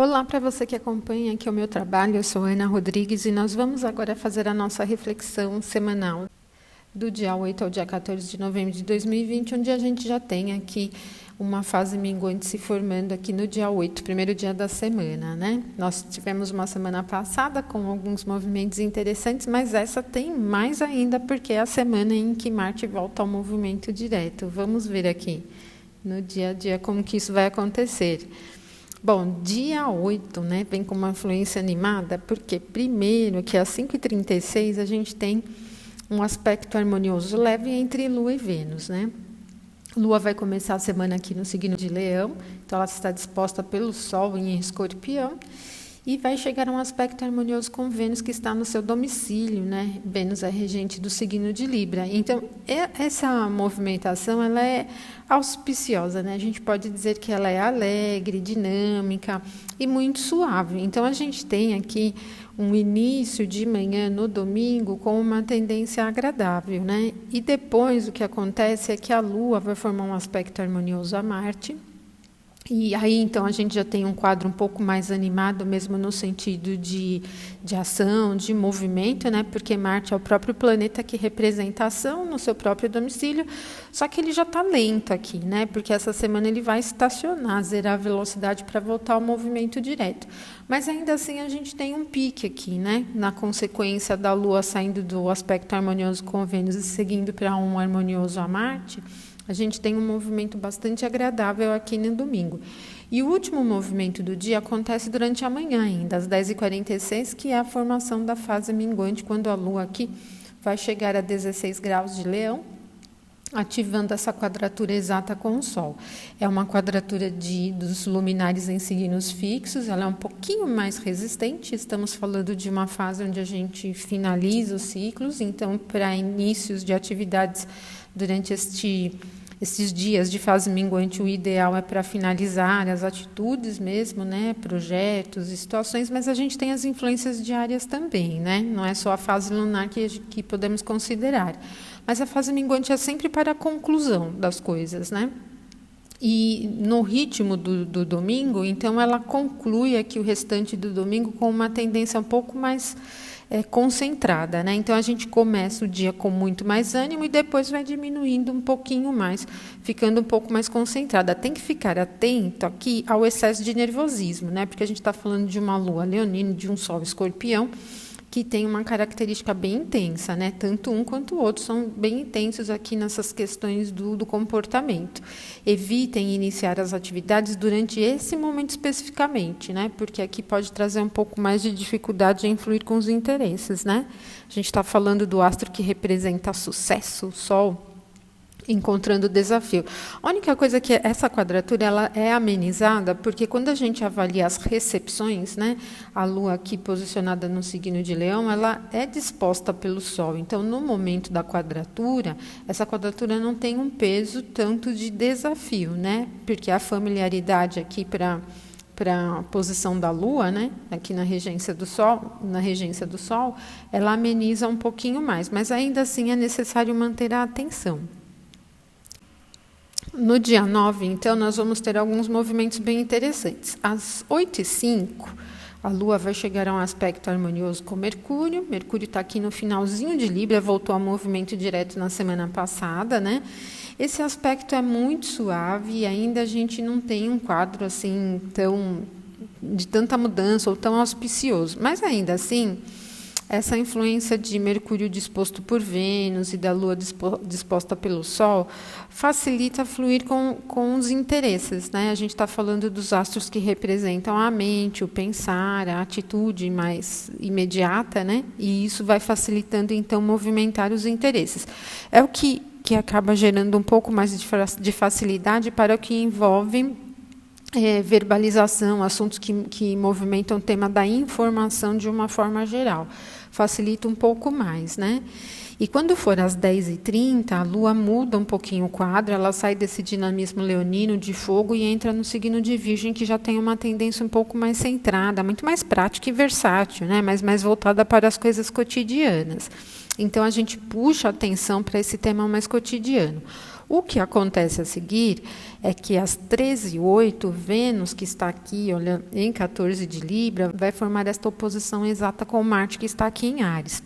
Olá para você que acompanha aqui o meu trabalho, eu sou Ana Rodrigues e nós vamos agora fazer a nossa reflexão semanal do dia 8 ao dia 14 de novembro de 2020, onde a gente já tem aqui uma fase minguante se formando aqui no dia 8, primeiro dia da semana, né? Nós tivemos uma semana passada com alguns movimentos interessantes, mas essa tem mais ainda porque é a semana em que Marte volta ao movimento direto. Vamos ver aqui no dia a dia como que isso vai acontecer. Bom, dia 8, né, vem com uma influência animada, porque primeiro que às 5h36 a gente tem um aspecto harmonioso leve entre Lua e Vênus, né? Lua vai começar a semana aqui no signo de Leão, então ela está disposta pelo Sol em Escorpião, e vai chegar a um aspecto harmonioso com Vênus, que está no seu domicílio, né? Vênus é regente do signo de Libra. Então, essa movimentação, ela é auspiciosa, né? A gente pode dizer que ela é alegre, dinâmica e muito suave. Então, a gente tem aqui um início de manhã no domingo com uma tendência agradável, né? E depois o que acontece é que a Lua vai formar um aspecto harmonioso a Marte. E aí, então, a gente já tem um quadro um pouco mais animado, mesmo no sentido de ação, de movimento, né? Porque Marte é o próprio planeta que representa a ação no seu próprio domicílio, só que ele já está lento aqui, né? Porque essa semana ele vai estacionar, zerar a velocidade para voltar ao movimento direto. Mas ainda assim a gente tem um pique aqui, né? Na consequência da Lua saindo do aspecto harmonioso com Vênus e seguindo para um harmonioso a Marte, a gente tem um movimento bastante agradável aqui no domingo. E o último movimento do dia acontece durante a manhã ainda, às 10h46, que é a formação da fase minguante, quando a Lua aqui vai chegar a 16 graus de Leão, ativando essa quadratura exata com o Sol. É uma quadratura dos luminares em signos fixos, ela é um pouquinho mais resistente, estamos falando de uma fase onde a gente finaliza os ciclos, então, para inícios de atividades durante esses dias de fase minguante, o ideal é para finalizar as atitudes mesmo, né, projetos e situações, mas a gente tem as influências diárias também, né, não é só a fase lunar que podemos considerar, mas a fase minguante é sempre para a conclusão das coisas, né. E no ritmo do domingo, então ela conclui aqui o restante do domingo com uma tendência um pouco mais concentrada, né? Então a gente começa o dia com muito mais ânimo e depois vai diminuindo um pouquinho mais, ficando um pouco mais concentrada. Tem que ficar atento aqui ao excesso de nervosismo, né? Porque a gente está falando de uma Lua leonina, de um Sol escorpião, que tem uma característica bem intensa, né? Tanto um quanto o outro são bem intensos aqui nessas questões do comportamento. Evitem iniciar as atividades durante esse momento especificamente, né? Porque aqui pode trazer um pouco mais de dificuldade em influir com os interesses, né? A gente está falando do astro que representa sucesso, o Sol, encontrando o desafio. A única coisa que essa quadratura ela é amenizada, porque quando a gente avalia as recepções, né, a Lua aqui posicionada no signo de Leão, ela é disposta pelo Sol. Então, no momento da quadratura, essa quadratura não tem um peso tanto de desafio, né? Porque a familiaridade aqui para a posição da Lua, né, aqui na regência do Sol, ela ameniza um pouquinho mais, mas ainda assim é necessário manter a atenção. No dia 9, então, nós vamos ter alguns movimentos bem interessantes. Às 8h05, a Lua vai chegar a um aspecto harmonioso com Mercúrio. Mercúrio está aqui no finalzinho de Libra, voltou ao movimento direto na semana passada, né? Esse aspecto é muito suave e ainda a gente não tem um quadro assim de tanta mudança ou tão auspicioso. Mas ainda assim, essa influência de Mercúrio disposto por Vênus e da Lua disposta pelo Sol facilita fluir com os interesses, né? A gente está falando dos astros que representam a mente, o pensar, a atitude mais imediata, né? E isso vai facilitando, então, movimentar os interesses. É o que acaba gerando um pouco mais de facilidade para o que envolve verbalização, assuntos que movimentam o tema da informação de uma forma geral. Facilita um pouco mais, né? E quando for às 10h30, a Lua muda um pouquinho o quadro, ela sai desse dinamismo leonino de fogo e entra no signo de Virgem, que já tem uma tendência um pouco mais centrada, muito mais prática e versátil, né? Mas mais voltada para as coisas cotidianas. Então, a gente puxa a atenção para esse tema mais cotidiano. O que acontece a seguir é que às 13h08, Vênus, que está aqui, olha, em 14 de Libra, vai formar esta oposição exata com Marte, que está aqui em Áries.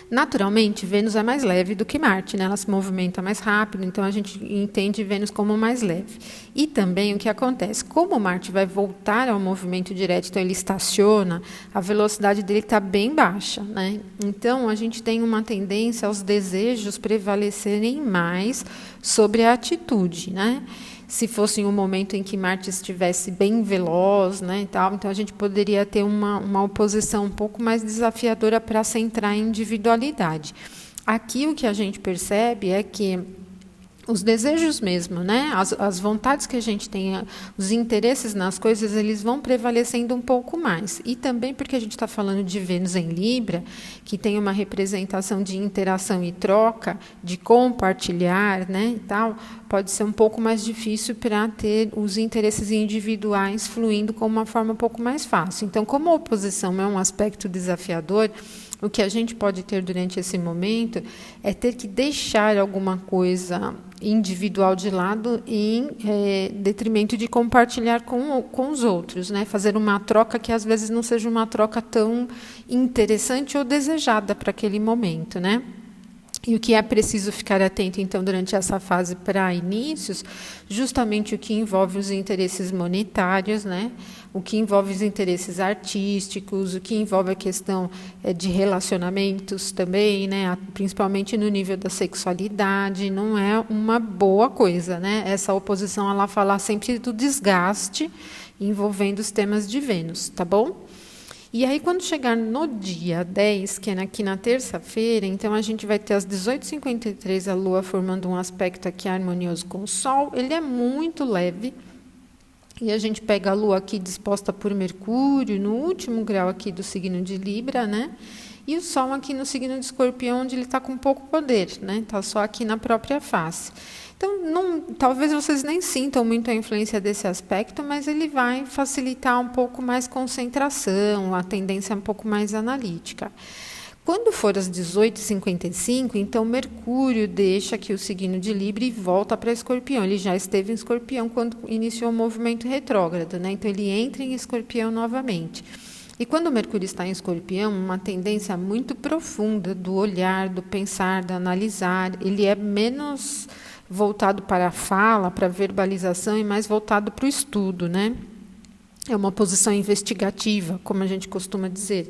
Naturalmente, Vênus é mais leve do que Marte, né? Ela se movimenta mais rápido, então a gente entende Vênus como mais leve. E também o que acontece, como Marte vai voltar ao movimento direto, então ele estaciona, a velocidade dele está bem baixa, né? Então a gente tem uma tendência aos desejos prevalecerem mais sobre a atitude, né? Se fosse um momento em que Marte estivesse bem veloz, né, e tal, então a gente poderia ter uma oposição um pouco mais desafiadora para centrar em individualidade. Aqui o que a gente percebe é que os desejos mesmo, né, as vontades que a gente tem, os interesses nas coisas, eles vão prevalecendo um pouco mais. E também porque a gente está falando de Vênus em Libra, que tem uma representação de interação e troca, de compartilhar, né, e tal, pode ser um pouco mais difícil para ter os interesses individuais fluindo com uma forma um pouco mais fácil. Então, como a oposição é um aspecto desafiador, o que a gente pode ter durante esse momento é ter que deixar alguma coisa individual de lado em detrimento de compartilhar com os outros, né? Fazer uma troca que às vezes não seja uma troca tão interessante ou desejada para aquele momento, né? E o que é preciso ficar atento, então, durante essa fase para inícios, justamente o que envolve os interesses monetários, né? O que envolve os interesses artísticos, o que envolve a questão de relacionamentos também, né? Principalmente no nível da sexualidade, não é uma boa coisa, né? Essa oposição, ela fala sempre do desgaste envolvendo os temas de Vênus, tá bom? E aí, quando chegar no dia 10, que é aqui na terça-feira, então a gente vai ter às 18h53 a Lua formando um aspecto aqui harmonioso com o Sol. Ele é muito leve. E a gente pega a Lua aqui disposta por Mercúrio, no último grau aqui do signo de Libra, né? E o Sol aqui no signo de Escorpião, onde ele está com pouco poder, né? Está só aqui na própria face. Então, talvez vocês nem sintam muito a influência desse aspecto, mas ele vai facilitar um pouco mais concentração, a tendência um pouco mais analítica. Quando for às 18h55, então Mercúrio deixa aqui o signo de Libra e volta para Escorpião. Ele já esteve em Escorpião quando iniciou o movimento retrógrado, né? Então ele entra em Escorpião novamente. E quando o Mercúrio está em Escorpião, uma tendência muito profunda do olhar, do pensar, do analisar, ele é menos voltado para a fala, para a verbalização e mais voltado para o estudo, né? É uma posição investigativa, como a gente costuma dizer.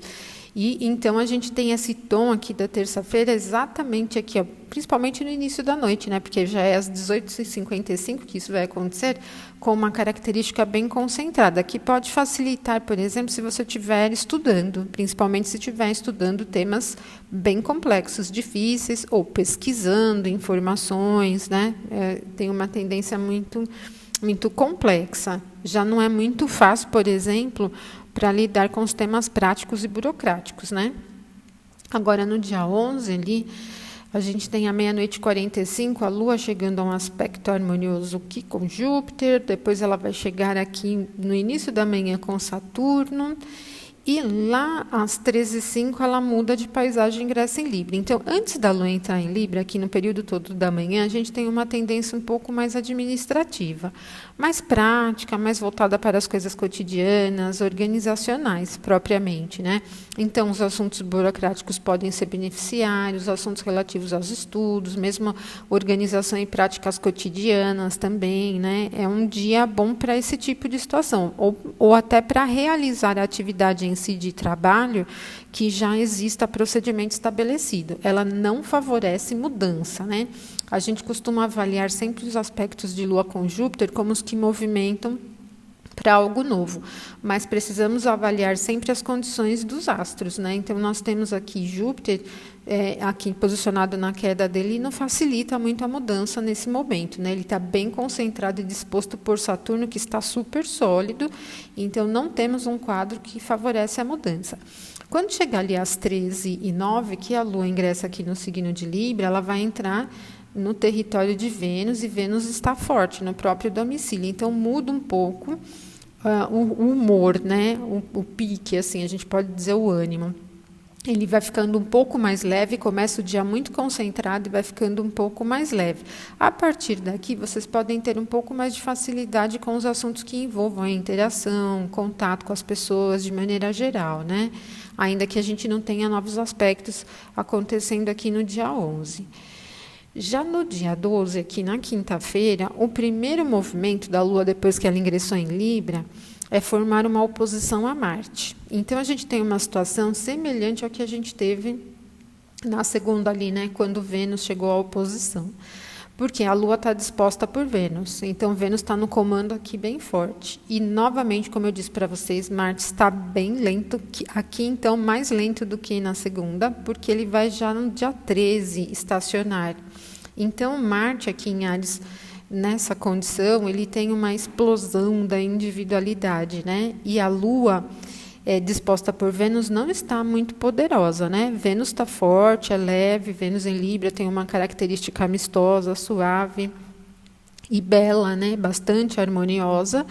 E então a gente tem esse tom aqui da terça-feira exatamente aqui, ó, principalmente no início da noite, né? Porque já é às 18h55 que isso vai acontecer, com uma característica bem concentrada, que pode facilitar, por exemplo, se você estiver estudando, principalmente se estiver estudando temas bem complexos, difíceis, ou pesquisando informações, né? Tem uma tendência muito complexa. Já não é muito fácil, por exemplo, para lidar com os temas práticos e burocráticos, né? Agora, no dia 11, ali, a gente tem a 00h45, a Lua chegando a um aspecto harmonioso aqui com Júpiter, depois ela vai chegar aqui no início da manhã com Saturno, e lá às 13h05 ela muda de paisagem e ingressa em Libra. Então, antes da Lua entrar em Libra, aqui no período todo da manhã, a gente tem uma tendência um pouco mais administrativa, mais prática, mais voltada para as coisas cotidianas, organizacionais, propriamente, né? Então, os assuntos burocráticos podem ser beneficiários, os assuntos relativos aos estudos, mesmo organização e práticas cotidianas também, né? É um dia bom para esse tipo de situação, ou até para realizar a atividade em si de trabalho que já exista procedimento estabelecido. Ela não favorece mudança, né? A gente costuma avaliar sempre os aspectos de Lua com Júpiter como os que movimentam para algo novo, mas precisamos avaliar sempre as condições dos astros, né? Então, nós temos aqui Júpiter, aqui posicionado na queda dele, e não facilita muito a mudança nesse momento, né? Ele está bem concentrado e disposto por Saturno, que está super sólido, então não temos um quadro que favorece a mudança. Quando chegar ali às 13h09, que a Lua ingressa aqui no signo de Libra, ela vai entrar no território de Vênus, e Vênus está forte no próprio domicílio, então muda um pouco o humor, né? O pique, assim, a gente pode dizer o ânimo. ele vai ficando um pouco mais leve, começa o dia muito concentrado e vai ficando um pouco mais leve. A partir daqui, vocês podem ter um pouco mais de facilidade com os assuntos que envolvam a interação, contato com as pessoas de maneira geral, né? Ainda que a gente não tenha novos aspectos acontecendo aqui no dia 11. Já no dia 12, aqui na quinta-feira, o primeiro movimento da Lua, depois que ela ingressou em Libra, é formar uma oposição a Marte. Então, a gente tem uma situação semelhante ao que a gente teve na segunda ali, né, quando Vênus chegou à oposição. Porque a Lua está disposta por Vênus. Então, Vênus está no comando aqui bem forte. E, novamente, como eu disse para vocês, Marte está bem lento. Aqui, então, mais lento do que na segunda, porque ele vai já no dia 13 estacionar. Então, Marte aqui em Áries, nessa condição, ele tem uma explosão da individualidade, né? E a Lua, disposta por Vênus, não está muito poderosa, né? Vênus está forte, é leve, Vênus em Libra tem uma característica amistosa, suave e bela, né? Bastante harmoniosa,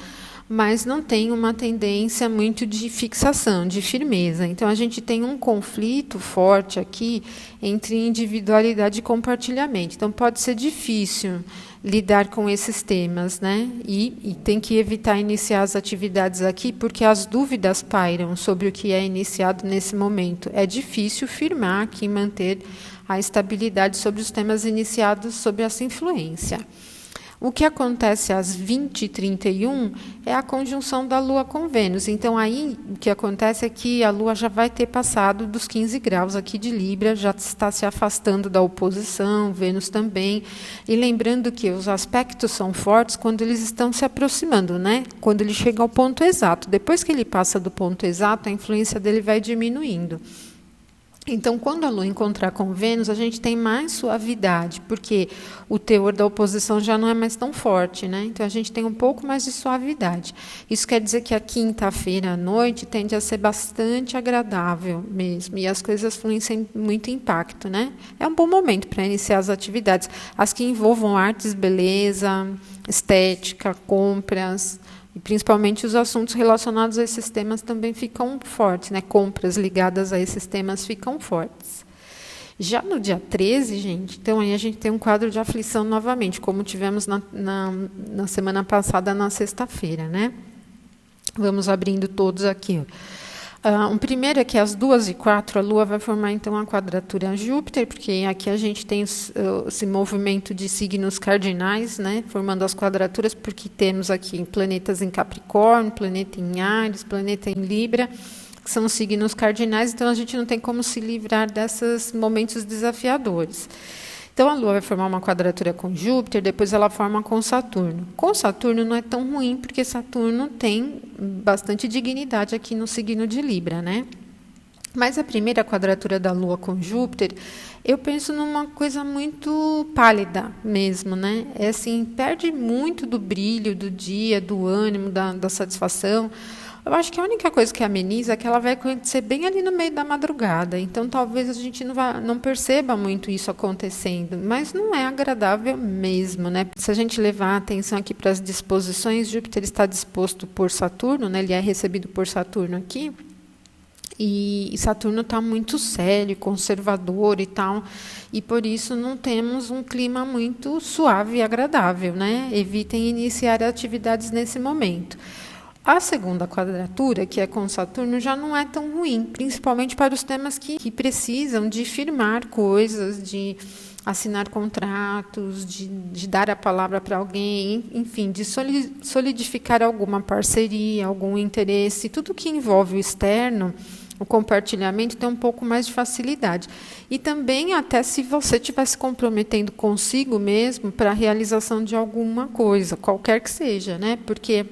mas não tem uma tendência muito de fixação, de firmeza. Então, a gente tem um conflito forte aqui entre individualidade e compartilhamento. Então, pode ser difícil lidar com esses temas, né? E tem que evitar iniciar as atividades aqui, porque as dúvidas pairam sobre o que é iniciado nesse momento. É difícil firmar aqui, manter a estabilidade sobre os temas iniciados sob essa influência. O que acontece às 20h31 é a conjunção da Lua com Vênus. Então, aí o que acontece é que a Lua já vai ter passado dos 15 graus aqui de Libra, já está se afastando da oposição, Vênus também. E lembrando que os aspectos são fortes quando eles estão se aproximando, né? Quando ele chega ao ponto exato. Depois que ele passa do ponto exato, a influência dele vai diminuindo. Então, quando a Lua encontrar com Vênus, a gente tem mais suavidade, porque o teor da oposição já não é mais tão forte, né? Então, a gente tem um pouco mais de suavidade. Isso quer dizer que a quinta-feira à noite tende a ser bastante agradável mesmo, e as coisas fluem sem muito impacto, né? É um bom momento para iniciar as atividades, as que envolvam artes, beleza, estética, compras. E principalmente os assuntos relacionados a esses temas também ficam fortes, né? Compras ligadas a esses temas ficam fortes. Já no dia 13, gente, então aí a gente tem um quadro de aflição novamente, como tivemos na semana passada, na sexta-feira, né? Vamos abrindo todos aqui, ó. O primeiro é que às 2h04 a Lua vai formar então a quadratura a Júpiter, porque aqui a gente tem esse movimento de signos cardinais, né, formando as quadraturas, porque temos aqui planetas em Capricórnio, planeta em Áries, planeta em Libra, que são signos cardinais, então a gente não tem como se livrar desses momentos desafiadores. Então, a Lua vai formar uma quadratura com Júpiter, depois ela forma com Saturno. Com Saturno não é tão ruim, porque Saturno tem bastante dignidade aqui no signo de Libra, né? Mas a primeira quadratura da Lua com Júpiter, eu penso numa coisa muito pálida mesmo, né? É assim, perde muito do brilho do dia, do ânimo, da satisfação. Eu acho que a única coisa que ameniza é que ela vai acontecer bem ali no meio da madrugada. Então, talvez a gente não perceba muito isso acontecendo. Mas não é agradável mesmo, né? Se a gente levar a atenção aqui para as disposições, Júpiter está disposto por Saturno, né? Ele é recebido por Saturno aqui. E Saturno está muito sério, conservador e tal. E por isso não temos um clima muito suave e agradável, né? Evitem iniciar atividades nesse momento. A segunda quadratura, que é com Saturno, já não é tão ruim, principalmente para os temas que precisam de firmar coisas, de assinar contratos, de dar a palavra para alguém, enfim, de solidificar alguma parceria, algum interesse. Tudo que envolve o externo, o compartilhamento, tem um pouco mais de facilidade. E também até se você estiver se comprometendo consigo mesmo para a realização de alguma coisa, qualquer que seja, né? Porque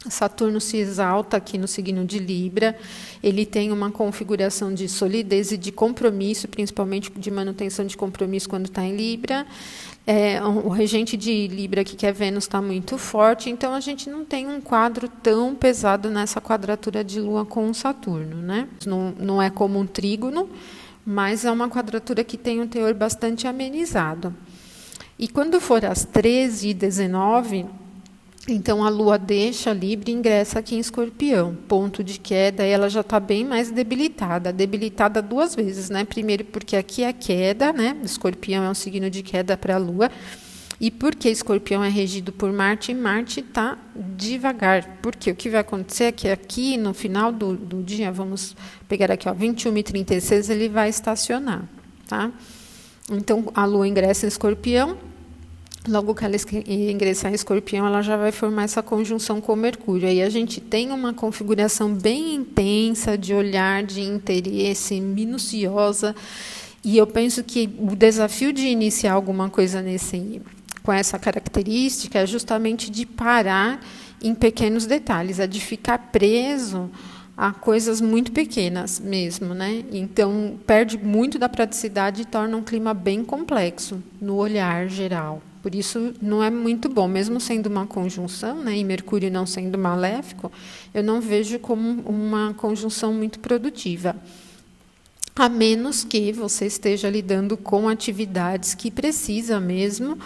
Saturno se exalta aqui no signo de Libra, ele tem uma configuração de solidez e de compromisso, principalmente de manutenção de compromisso quando está em Libra. O regente de Libra aqui, que é Vênus, está muito forte, então a gente não tem um quadro tão pesado nessa quadratura de Lua com Saturno, né? Não é como um trígono, mas é uma quadratura que tem um teor bastante amenizado. E quando for às 13h19, Então, a Lua deixa Libra e ingressa aqui em Escorpião. Ponto de queda, e ela já está bem mais debilitada. Debilitada duas vezes, né? Primeiro, porque aqui é queda, né? Escorpião é um signo de queda para a Lua. E porque Escorpião é regido por Marte, e Marte está devagar. Porque o que vai acontecer é que aqui, no final do dia, vamos pegar aqui, ó, 21h36, ele vai estacionar, tá? Então, a Lua ingressa em Escorpião. Logo que ela ingressar em Escorpião, ela já vai formar essa conjunção com Mercúrio. Aí a gente tem uma configuração bem intensa de olhar, de interesse, minuciosa. E eu penso que o desafio de iniciar alguma coisa com essa característica é justamente de parar em pequenos detalhes, é de ficar preso a coisas muito pequenas mesmo, né? Então, perde muito da praticidade e torna um clima bem complexo no olhar geral. Por isso, não é muito bom, mesmo sendo uma conjunção, né, e Mercúrio não sendo maléfico, eu não vejo como uma conjunção muito produtiva. A menos que você esteja lidando com atividades que precisa mesmo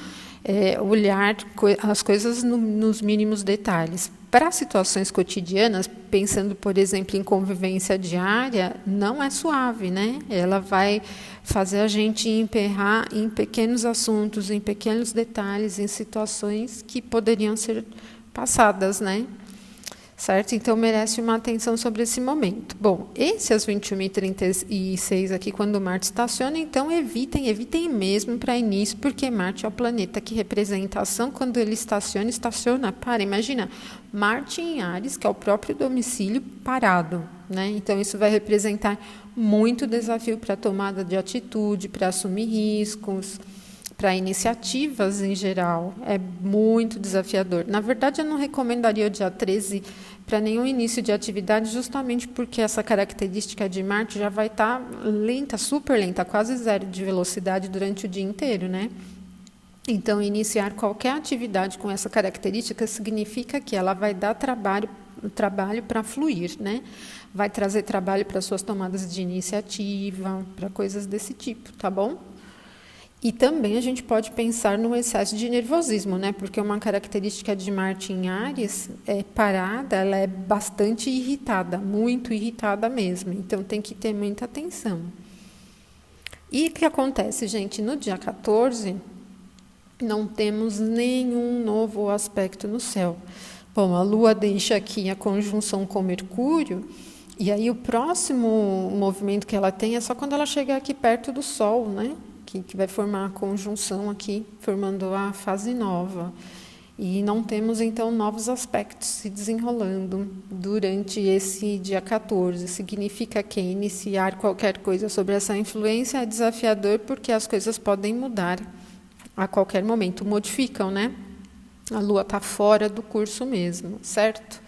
olhar as coisas nos mínimos detalhes. Para situações cotidianas, pensando, por exemplo, em convivência diária, não é suave, né? Ela vai fazer a gente emperrar em pequenos assuntos, em pequenos detalhes, em situações que poderiam ser passadas, né? Certo? Então, merece uma atenção sobre esse momento. Bom, esse às 21h36 aqui, quando Marte estaciona, então evitem mesmo para início, porque Marte é o planeta que representa a ação. Quando ele estaciona, imagina, Marte em Áries, que é o próprio domicílio, parado, né? Então, isso vai representar muito desafio para a tomada de atitude, para assumir riscos, para iniciativas em geral, é muito desafiador. Na verdade, eu não recomendaria o dia 13 para nenhum início de atividade, justamente porque essa característica de Marte já vai estar lenta, super lenta, quase zero de velocidade durante o dia inteiro, né? Então, iniciar qualquer atividade com essa característica significa que ela vai dar trabalho para fluir, né? Vai trazer trabalho para suas tomadas de iniciativa, para coisas desse tipo, tá bom? E também a gente pode pensar no excesso de nervosismo, né? Porque uma característica de Marte em Áries é parada, ela é bastante irritada, muito irritada mesmo. Então tem que ter muita atenção. E o que acontece, gente? No dia 14, não temos nenhum novo aspecto no céu. Bom, a Lua deixa aqui a conjunção com Mercúrio, e aí o próximo movimento que ela tem é só quando ela chegar aqui perto do Sol, né? Que vai formar a conjunção aqui, formando a fase nova. E não temos, então, novos aspectos se desenrolando durante esse dia 14. Significa que iniciar qualquer coisa sobre essa influência é desafiador, porque as coisas podem mudar a qualquer momento, modificam, né? A Lua está fora do curso mesmo, certo?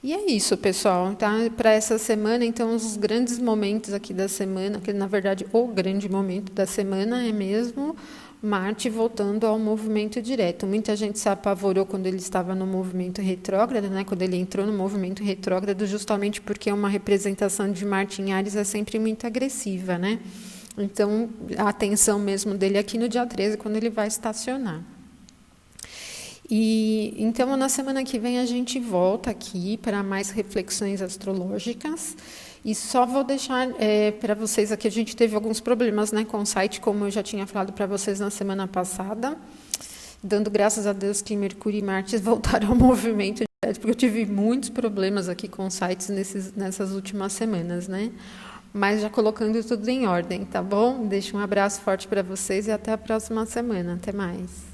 E é isso, pessoal, tá? Para essa semana, então, os grandes momentos aqui da semana, que na verdade o grande momento da semana é mesmo Marte voltando ao movimento direto. Muita gente se apavorou quando ele estava no movimento retrógrado, né? Quando ele entrou no movimento retrógrado, justamente porque uma representação de Marte em Áries é sempre muito agressiva, né? Então, a atenção mesmo dele aqui no dia 13, quando ele vai estacionar. E então, na semana que vem, a gente volta aqui para mais reflexões astrológicas. E só vou deixar para vocês aqui, a gente teve alguns problemas, né, com o site, como eu já tinha falado para vocês na semana passada, dando graças a Deus que Mercúrio e Marte voltaram ao movimento direto, porque eu tive muitos problemas aqui com sites nessas últimas semanas, né? Mas já colocando tudo em ordem, tá bom? Deixo um abraço forte para vocês e até a próxima semana. Até mais.